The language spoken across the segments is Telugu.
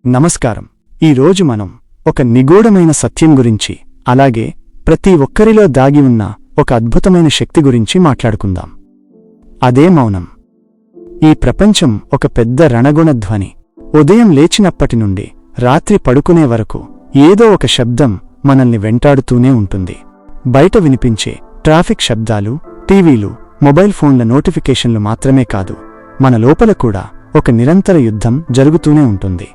నమస్కారం. ఈరోజు మనం ఒక నిగూఢమైన సత్యం గురించి, అలాగే ప్రతి ఒక్కరిలో దాగి ఉన్న ఒక అద్భుతమైన శక్తి గురించి మాట్లాడుకుందాం. అదే మౌనం. ఈ ప్రపంచం ఒక పెద్ద రణగుణ ధ్వని. ఉదయం లేచినప్పటి నుండి రాత్రి పడుకునే వరకు ఏదో ఒక శబ్దం మనల్ని వెంటాడుతూనే ఉంటుంది. బయట వినిపించే ట్రాఫిక్ శబ్దాలు, టీవీలు, మొబైల్ ఫోన్ల నోటిఫికేషన్లు మాత్రమే కాదు, మన లోపల కూడా ఒక నిరంతర యుద్ధం జరుగుతూనే ఉంటుంది.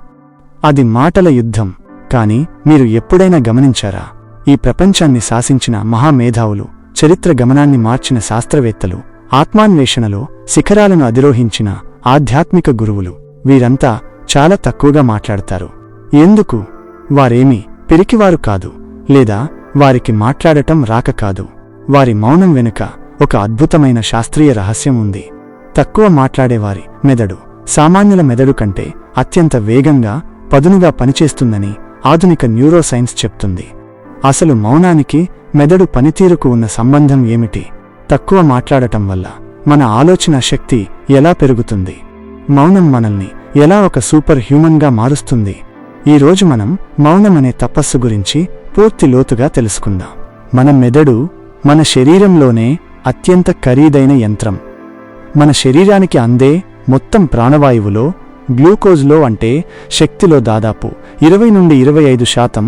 అది మాటల యుద్ధం. కాని మీరు ఎప్పుడైనా గమనించారా? ఈ ప్రపంచాన్ని శాసించిన మహామేధావులు, చరిత్ర గమనాన్ని మార్చిన శాస్త్రవేత్తలు, ఆత్మాన్వేషణలో శిఖరాలను అధిరోహించిన ఆధ్యాత్మిక గురువులు, వీరంతా చాలా తక్కువగా మాట్లాడతారు. ఎందుకు? వారేమీ పిరికివారు కాదు, లేదా వారికి మాట్లాడటం రాక కాదు. వారి మౌనం వెనుక ఒక అద్భుతమైన శాస్త్రీయ రహస్యం ఉంది. తక్కువ మాట్లాడేవారి మెదడు సామాన్యుల మెదడు కంటే అత్యంత వేగంగా, పదునుగా పనిచేస్తుందని ఆధునిక న్యూరోసైన్స్ చెప్తుంది. అసలు మౌనానికి మెదడు పనితీరుకు ఉన్న సంబంధం ఏమిటి? తక్కువ మాట్లాడటం వల్ల మన ఆలోచన శక్తి ఎలా పెరుగుతుంది? మౌనం మనల్ని ఎలా ఒక సూపర్ హ్యూమన్గా మారుస్తుంది? ఈరోజు మనం మౌనమనే తపస్సు గురించి పూర్తి లోతుగా తెలుసుకుందాం. మన మెదడు మన శరీరంలోనే అత్యంత ఖరీదైన యంత్రం. మన శరీరానికి అందే మొత్తం ప్రాణవాయువులో, గ్లూకోజ్లో అంటే శక్తిలో దాదాపు 20-25%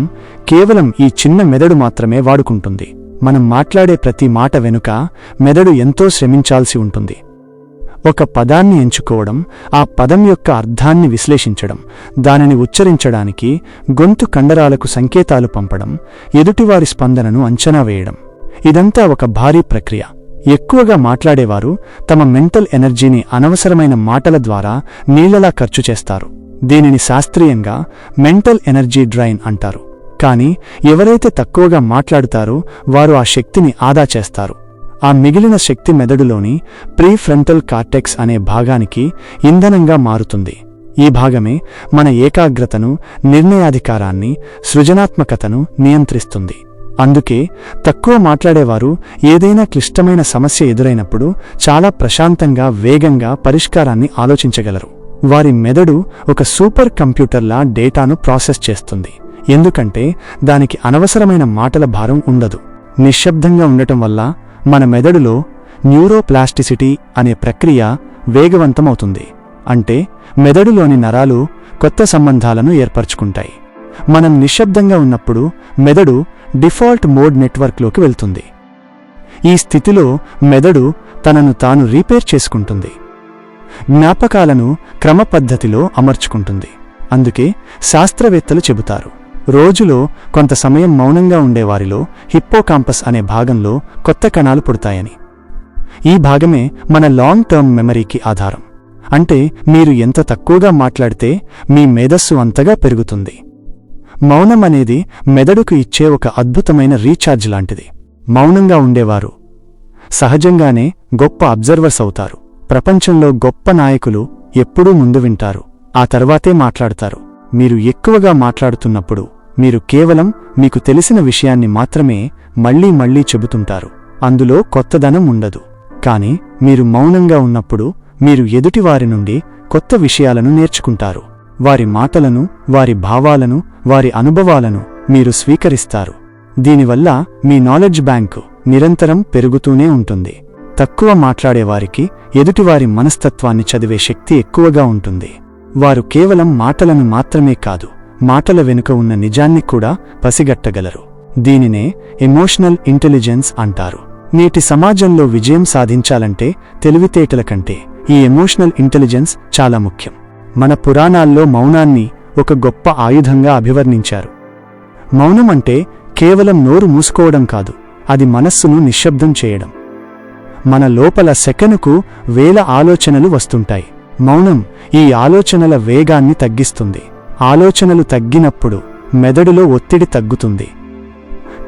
కేవలం ఈ చిన్న మెదడు మాత్రమే వాడుకుంటుంది. మనం మాట్లాడే ప్రతి మాట వెనుక మెదడు ఎంతో శ్రమించాల్సి ఉంటుంది. ఒక పదాన్ని ఎంచుకోవడం, ఆ పదం యొక్క అర్థాన్ని విశ్లేషించడం, దానిని ఉచ్చరించడానికి గొంతు కండరాలకు సంకేతాలు పంపడం, ఎదుటివారి స్పందనను అంచనా వేయడం, ఇదంతా ఒక భారీ ప్రక్రియ. ఎక్కువగా మాట్లాడేవారు తమ మెంటల్ ఎనర్జీని అనవసరమైన మాటల ద్వారా నీళ్లలా ఖర్చు చేస్తారు. దీనిని శాస్త్రీయంగా మెంటల్ ఎనర్జీ డ్రైన్ అంటారు. కానీ ఎవరైతే తక్కువగా మాట్లాడుతారో వారు ఆ శక్తిని ఆదా చేస్తారు. ఆ మిగిలిన శక్తి మెదడులోని ప్రీఫ్రంటల్ కార్టెక్స్ అనే భాగానికి ఇంధనంగా మారుతుంది. ఈ భాగమే మన ఏకాగ్రతను, నిర్ణయాధికారాన్ని, సృజనాత్మకతను నియంత్రిస్తుంది. అందుకే తక్కువ మాట్లాడేవారు ఏదైనా క్లిష్టమైన సమస్య ఎదురైనప్పుడు చాలా ప్రశాంతంగా, వేగంగా పరిష్కారాన్ని ఆలోచించగలరు. వారి మెదడు ఒక సూపర్ కంప్యూటర్లా డేటాను ప్రాసెస్ చేస్తుంది. ఎందుకంటే దానికి అనవసరమైన మాటల భారం ఉండదు. నిశ్శబ్దంగా ఉండటం వల్ల మన మెదడులో న్యూరోప్లాస్టిసిటీ అనే ప్రక్రియ వేగవంతమవుతుంది. అంటే మెదడులోని నరాలు కొత్త సంబంధాలను ఏర్పరచుకుంటాయి. మనం నిశ్శబ్దంగా ఉన్నప్పుడు మెదడు డిఫాల్ట్ మోడ్ నెట్వర్క్లోకి వెళ్తుంది. ఈ స్థితిలో మెదడు తనను తాను రీపేర్ చేసుకుంటుంది, జ్ఞాపకాలను క్రమపద్ధతిలో అమర్చుకుంటుంది. అందుకే శాస్త్రవేత్తలు చెబుతారు, రోజులో కొంత సమయం మౌనంగా ఉండేవారిలో హిప్పోకాంపస్ అనే భాగంలో కొత్త కణాలు పుడతాయని. ఈ భాగమే మన లాంగ్ టర్మ్ మెమరీకి ఆధారం. అంటే మీరు ఎంత తక్కువగా మాట్లాడితే మీ మేధస్సు అంతగా పెరుగుతుంది. మౌనం అనేది మెదడుకు ఇచ్చే ఒక అద్భుతమైన రీఛార్జ్ లాంటిది. మౌనంగా ఉండేవారు సహజంగానే గొప్ప అబ్జర్వర్స్ అవుతారు. ప్రపంచంలో గొప్ప నాయకులు ఎప్పుడూ ముందు వింటారు, ఆ తర్వాతే మాట్లాడతారు. మీరు ఎక్కువగా మాట్లాడుతున్నప్పుడు మీరు కేవలం మీకు తెలిసిన విషయాన్ని మాత్రమే మళ్లీ మళ్లీ చెబుతుంటారు. అందులో కొత్తదనం ఉండదు. కాని మీరు మౌనంగా ఉన్నప్పుడు మీరు ఎదుటివారి నుండి కొత్త విషయాలను నేర్చుకుంటారు. వారి మాటలను, వారి భావాలను, వారి అనుభవాలను మీరు స్వీకరిస్తారు. దీనివల్ల మీ నాలెడ్జ్ బ్యాంకు నిరంతరం పెరుగుతూనే ఉంటుంది. తక్కువ మాట్లాడేవారికి ఎదుటివారి మనస్తత్వాన్ని చదివే శక్తి ఎక్కువగా ఉంటుంది. వారు కేవలం మాటలను మాత్రమే కాదు, మాటల వెనుక ఉన్న నిజాన్ని కూడా పసిగట్టగలరు. దీనినే ఎమోషనల్ ఇంటెలిజెన్స్ అంటారు. నేటి సమాజంలో విజయం సాధించాలంటే తెలివితేటల కంటే ఈ ఎమోషనల్ ఇంటెలిజెన్స్ చాలా ముఖ్యం. మన పురాణాల్లో మౌనాన్ని ఒక గొప్ప ఆయుధంగా అభివర్ణించారు. మౌనం అంటే కేవలం నోరు మూసుకోవడం కాదు, అది మనస్సును నిశ్శబ్దం చేయడం. మన లోపల సెకనుకు 1000 ఆలోచనలు వస్తుంటాయి. మౌనం ఈ ఆలోచనల వేగాన్ని తగ్గిస్తుంది. ఆలోచనలు తగ్గినప్పుడు మెదడులో ఒత్తిడి తగ్గుతుంది.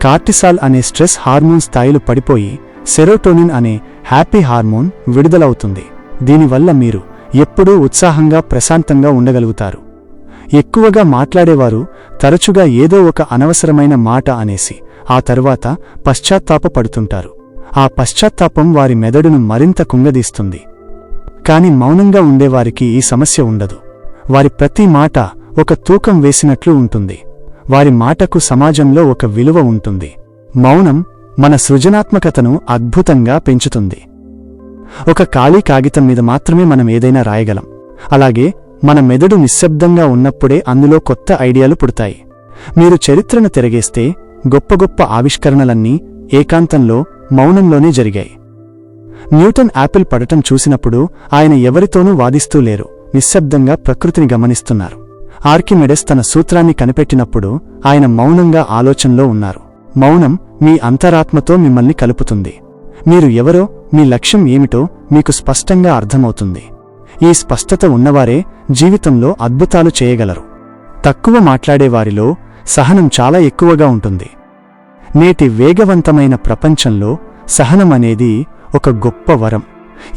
కార్టిసాల్ అనే స్ట్రెస్ హార్మోన్ స్థాయిలు పడిపోయి సెరోటోనిన్ అనే హ్యాపీ హార్మోన్ విడుదలవుతుంది. దీనివల్ల మీరు ఎప్పుడూ ఉత్సాహంగా, ప్రశాంతంగా ఉండగలుగుతారు. ఎక్కువగా మాట్లాడేవారు తరచుగా ఏదో ఒక అనవసరమైన మాట అనేసి ఆ తర్వాత పశ్చాత్తాపపడుతుంటారు. ఆ పశ్చాత్తాపం వారి మెదడును మరింత కుంగదీస్తుంది. కాని మౌనంగా ఉండేవారికి ఈ సమస్య ఉండదు. వారి ప్రతి మాట ఒక తూకం వేసినట్లు ఉంటుంది. వారి మాటకు సమాజంలో ఒక విలువ ఉంటుంది. మౌనం మన సృజనాత్మకతను అద్భుతంగా పెంచుతుంది. ఒక ఖాళీ కాగితం మీద మాత్రమే మనం ఏదైనా రాయగలం. అలాగే మన మెదడు నిశ్శబ్దంగా ఉన్నప్పుడే అందులో కొత్త ఐడియాలు పుడతాయి. మీరు చరిత్రను తిరగేస్తే గొప్ప గొప్ప ఆవిష్కరణలన్నీ ఏకాంతంలో, మౌనంలోనే జరిగాయి. న్యూటన్ యాపిల్ పడటం చూసినప్పుడు ఆయన ఎవరితోనూ వాదిస్తూ లేరు, నిశ్శబ్దంగా ప్రకృతిని గమనిస్తున్నారు. ఆర్కిమెడెస్ తన సూత్రాన్ని కనిపెట్టినప్పుడు ఆయన మౌనంగా ఆలోచనలో ఉన్నారు. మౌనం మీ అంతరాత్మతో మిమ్మల్ని కలుపుతుంది. మీరు ఎవరో, మీ లక్ష్యం ఏమిటో మీకు స్పష్టంగా అర్థమవుతుంది. ఈ స్పష్టత ఉన్నవారే జీవితంలో అద్భుతాలు చేయగలరు. తక్కువ మాట్లాడేవారిలో సహనం చాలా ఎక్కువగా ఉంటుంది. నేటి వేగవంతమైన ప్రపంచంలో సహనం అనేది ఒక గొప్ప వరం.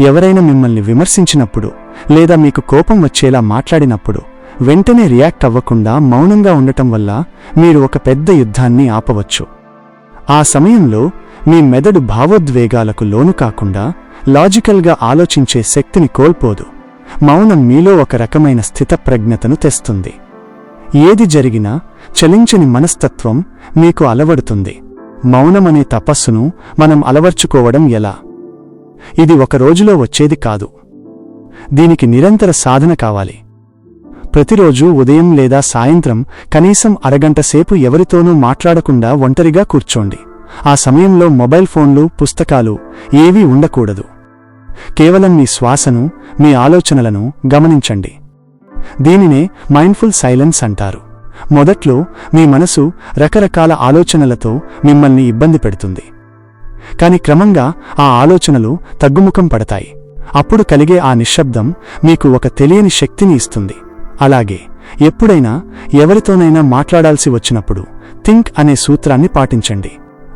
ఎవరైనా మిమ్మల్ని విమర్శించినప్పుడు లేదా మీకు కోపం వచ్చేలా మాట్లాడినప్పుడు వెంటనే రియాక్ట్ అవ్వకుండా మౌనంగా ఉండటం వల్ల మీరు ఒక పెద్ద యుద్ధాన్ని ఆపవచ్చు. ఆ సమయంలో మీ మెదడు భావోద్వేగాలకు లోను కాకుండా లాజికల్గా ఆలోచించే శక్తిని కోల్పోదు. మౌనం మీలో ఒక రకమైన స్థితప్రజ్ఞతను తెస్తుంది. ఏది జరిగినా చలించని మనస్తత్వం మీకు అలవడుతుంది. మౌనమనే తపస్సును మనం అలవర్చుకోవడం ఎలా? ఇది ఒక రోజులో వచ్చేది కాదు. దీనికి నిరంతర సాధన కావాలి. ప్రతిరోజూ ఉదయం లేదా సాయంత్రం కనీసం అరగంట సేపు ఎవరితోనూ మాట్లాడకుండా ఒంటరిగా కూర్చోండి. ఆ సమయంలో మొబైల్ ఫోన్లు, పుస్తకాలు ఏవీ ఉండకూడదు. కేవలం మీ శ్వాసను, మీ ఆలోచనలను గమనించండి. దీనినే మైండ్ఫుల్ సైలెన్స్ అంటారు. మొదట్లో మీ మనసు రకరకాల ఆలోచనలతో మిమ్మల్ని ఇబ్బంది పెడుతుంది. కాని క్రమంగా ఆ ఆలోచనలు తగ్గుముఖం పడతాయి. అప్పుడు కలిగే ఆ నిశ్శబ్దం మీకు ఒక తెలియని శక్తిని ఇస్తుంది. అలాగే ఎప్పుడైనా ఎవరితోనైనా మాట్లాడాల్సి వచ్చినప్పుడు థింక్ అనే సూత్రాన్ని పాటించండి.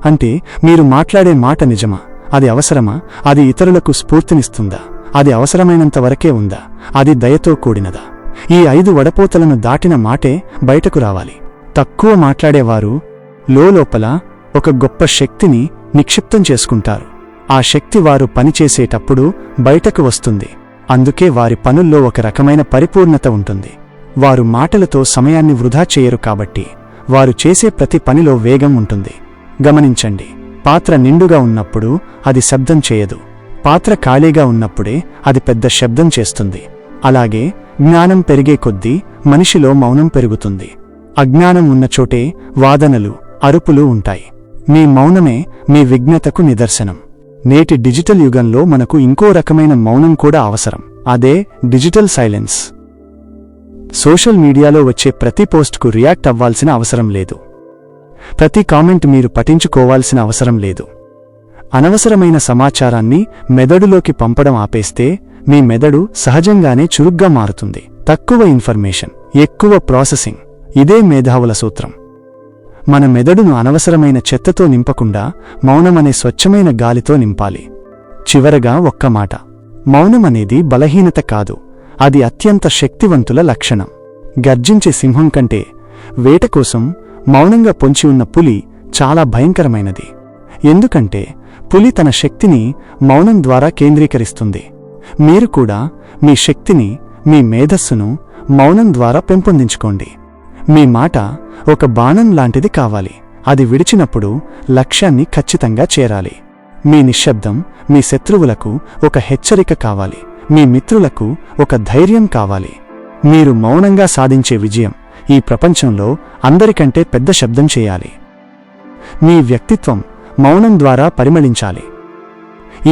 అంటే మీరు మాట్లాడే మాట నిజమా? అది అవసరమా? అది ఇతరులకు స్ఫూర్తినిస్తుందా? అది అవసరమైనంత వరకే ఉందా? అది దయతో కూడినదా? ఈ 5 వడపోతలను దాటిన మాటే బయటకు రావాలి. తక్కువ మాట్లాడేవారు లోపల ఒక గొప్ప శక్తిని నిక్షిప్తం చేసుకుంటారు. ఆ శక్తి వారు పనిచేసేటప్పుడు బయటకు వస్తుంది. అందుకే వారి పనుల్లో ఒక రకమైన పరిపూర్ణత ఉంటుంది. వారు మాటలతో సమయాన్ని వృధా చేయరు కాబట్టి వారు చేసే ప్రతి పనిలో వేగం ఉంటుంది. గమనించండి, పాత్ర నిండుగా ఉన్నప్పుడు అది శబ్దం చేయదు. పాత్ర ఖాళీగా ఉన్నప్పుడే అది పెద్ద శబ్దం చేస్తుంది. అలాగే జ్ఞానం పెరిగే కొద్దీ మనిషిలో మౌనం పెరుగుతుంది. అజ్ఞానం ఉన్నచోటే వాదనలు, అరుపులు ఉంటాయి. మీ మౌనమే మీ విజ్ఞతకు నిదర్శనం. నేటి డిజిటల్ యుగంలో మనకు ఇంకో రకమైన మౌనం కూడా అవసరం. అదే డిజిటల్ సైలెన్స్. సోషల్ మీడియాలో వచ్చే ప్రతి పోస్ట్కు రియాక్ట్ అవ్వాల్సిన అవసరం లేదు. ప్రతి కామెంట్ మీరు పఠించుకోవాల్సిన అవసరం లేదు. అనవసరమైన సమాచారాన్ని మెదడులోకి పంపడం ఆపేస్తే మీ మెదడు సహజంగానే చురుగ్గా మారుతుంది. తక్కువ ఇన్ఫర్మేషన్, ఎక్కువ ప్రాసెసింగ్, ఇదే మేధావుల సూత్రం. మన మెదడును అనవసరమైన చెత్తతో నింపకుండా మౌనమనే స్వచ్ఛమైన గాలితో నింపాలి. చివరగా ఒక్క మాట, మౌనమనేది బలహీనత కాదు, అది అత్యంత శక్తివంతుల లక్షణం. గర్జించే సింహం కంటే వేట కోసం మౌనంగా పొంచి ఉన్న పులి చాలా భయంకరమైనది. ఎందుకంటే పులి తన శక్తిని మౌనం ద్వారా కేంద్రీకరిస్తుంది. మీరు కూడా మీ శక్తిని, మీ మేధస్సును మౌనం ద్వారా పెంపొందించుకోండి. మీ మాట ఒక బాణం లాంటిది కావాలి. అది విడిచినప్పుడు లక్ష్యాన్ని ఖచ్చితంగా చేరాలి. మీ నిశ్శబ్దం మీ శత్రువులకు ఒక హెచ్చరిక కావాలి. మీ మిత్రులకు ఒక ధైర్యం కావాలి. మీరు మౌనంగా సాధించే విజయం ఈ ప్రపంచంలో అందరికంటే పెద్ద శబ్దం చేయాలి. మీ వ్యక్తిత్వం మౌనం ద్వారా పరిమళించాలి.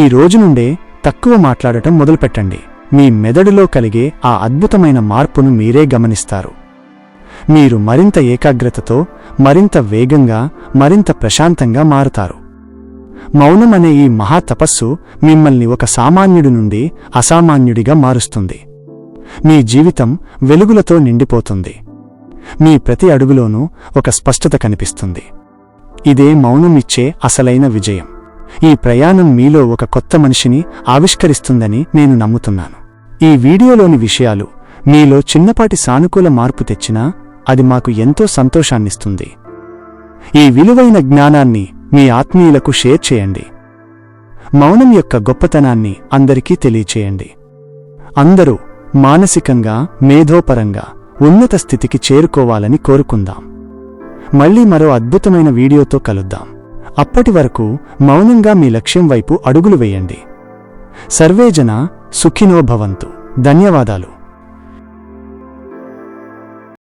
ఈ రోజు నుండే తక్కువ మాట్లాడటం మొదలుపెట్టండి. మీ మెదడులో కలిగే ఆ అద్భుతమైన మార్పును మీరే గమనిస్తారు. మీరు మరింత ఏకాగ్రతతో, మరింత వేగంగా, మరింత ప్రశాంతంగా మారుతారు. మౌనం అనే ఈ మహా తపస్సు మిమ్మల్ని ఒక సామాన్యుడి నుండి అసామాన్యుడిగా మారుస్తుంది. మీ జీవితం వెలుగులతో నిండిపోతుంది. మీ ప్రతి అడుగులోనూ ఒక స్పష్టత కనిపిస్తుంది. ఇదే మౌనం ఇచ్చే అసలైన విజయం. ఈ ప్రయాణం మీలో ఒక కొత్త మనిషిని ఆవిష్కరిస్తుందని నేను నమ్ముతున్నాను. ఈ వీడియోలోని విషయాలు మీలో చిన్నపాటి సానుకూల మార్పు తెచ్చినా అది మాకు ఎంతో సంతోషాన్నిస్తుంది. ఈ విలువైన జ్ఞానాన్ని మీ ఆత్మీయులకు షేర్ చేయండి. మౌనం యొక్క గొప్పతనాన్ని అందరికీ తెలియచేయండి. అందరూ మానసికంగా, మేధోపరంగా ఉన్నత స్థితికి చేరుకోవాలని కోరుకుందాం. మళ్ళీ మరో అద్భుతమైన వీడియోతో కలుద్దాం. అప్పటి వరకు మౌనంగా మీ లక్ష్యం వైపు అడుగులు వేయండి. సర్వే జనా సుఖినో భవంతు. ధన్యవాదాలు.